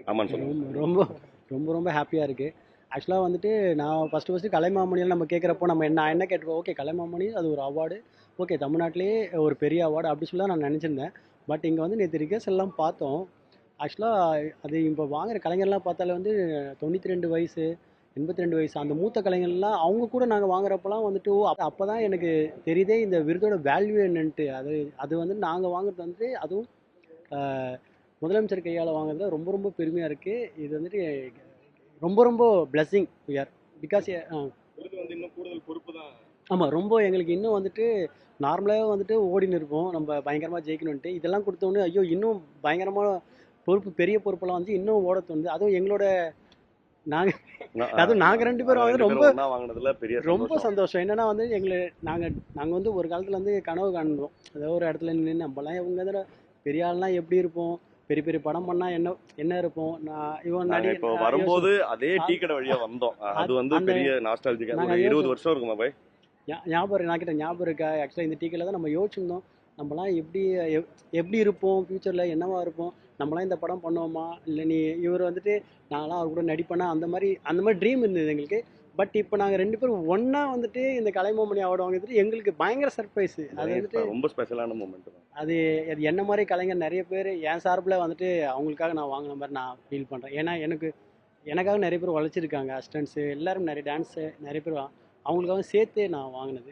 ஆமான்னு சொல்லுங்க. ரொம்ப ரொம்ப ரொம்ப ஹாப்பியாக இருக்குது. ஆக்சுவலாக வந்துட்டு நான் ஃபஸ்ட்டு கலைமாமணியில் நம்ம கேட்குறப்போ நம்ம என்ன கேட்டுருவோம், ஓகே கலைமாமணி அது ஒரு அவார்டு, ஓகே தமிழ்நாட்டிலேயே ஒரு பெரிய அவார்டு அப்படி சொல்லி தான் நான் நினச்சிருந்தேன். பட் இங்கே வந்து நேற்று ரிகர்சல்லாம் பார்த்தோம். ஆக்சுவலாக அது இப்போ வாங்குற கலைஞர்லாம் பார்த்தாலே வந்து 92 வயசு, 82 வயசு அந்த மூத்த கலைஞர்லாம் அவங்க கூட நாங்கள் வாங்குறப்பலாம் வந்துட்டு அப்போ தான் எனக்கு தெரியுதே இந்த விருதோட வேல்யூ என்னன்ட்டு. அது அது வந்து நாங்கள் வாங்குறது வந்து அதுவும் ஆஹ், முதலமைச்சர் கையால் வாங்குறதுல ரொம்ப ரொம்ப பெருமையாக இருக்குது. இது வந்துட்டு ரொம்ப ரொம்ப பிளெஸ்ஸிங் விஆர் பிகாஸ் விருது வந்து இன்னும் கூடுதல் பொறுப்பு தான். ஆமாம் ரொம்ப எங்களுக்கு இன்னும் வந்துட்டு நார்மலாகவே வந்துட்டு ஓடின்னு இருப்போம் நம்ம பயங்கரமாக ஜெயிக்கணுன்ட்டு. இதெல்லாம் கொடுத்தோன்னே ஐயோ இன்னும் பயங்கரமாக பொறுப்பு பெரிய பொறுப்பெல்லாம் வந்து இன்னும் ஓட தோணுது. அதுவும் எங்களோட நாங்கள் அதுவும் நாங்கள் ரெண்டு பேரும் வாங்குறது ரொம்ப வாங்கினதுல பெரிய ரொம்ப சந்தோஷம். என்னன்னா வந்து நாங்கள் வந்து ஒரு காலத்தில் வந்து கனவு காண்போம், ஏதோ ஒரு இடத்துல நின்று நம்மலாம் இவங்க தான் பெரிய ஆள்லாம் எப்படி இருப்போம், பெரிய பெரிய படம் பண்ணா என்ன என்ன இருப்போம். நான் இவன் நாங்க இப்போ வரும்போது அதே டீ கடை வழியா வந்தோம். அது வந்து பெரிய நாஸ்டாலஜிக்கா ஒரு 20 வருஷம் இருக்குமா பாய்? ஞாபகம் நான் கிட்ட ஞாபகம் இருக்கா? ஆக்சுவலாக இந்த டீக்கில் தான் நம்ம யோசிச்சிருந்தோம், நம்மலாம் எப்படி இருப்போம் ஃப்யூச்சரில், என்னவா இருப்போம், நம்மளாம் இந்த படம் பண்ணுவோமா இல்லை நீ இவர் வந்துட்டு நான்லாம் அவர் கூட நடிப்பேனா, அந்த மாதிரி ட்ரீம் இருந்தது எங்களுக்கு. பட் இப்போ நாங்கள் ரெண்டு பேரும் ஒன்றா வந்துட்டு இந்த கலைமாமணி அவார்டு வாங்குறது எங்களுக்கு பயங்கர சர்ப்ரைஸு. அது வந்துட்டு ரொம்ப ஸ்பெஷலான மூமெண்ட் தான் அது. அது என்ன மாதிரி கலைஞர் நிறைய பேர் என் சார்பில் வந்துட்டு அவங்களுக்காக நான் வாங்கின மாதிரி நான் ஃபீல் பண்ணுறேன். ஏன்னா எனக்காக நிறைய பேர் உழைச்சிருக்காங்க, அசிஸ்டன்ஸு எல்லாரும் நிறைய டான்ஸு நிறைய பேர் அவங்களுக்காக சேர்த்து நான் வாங்கினது.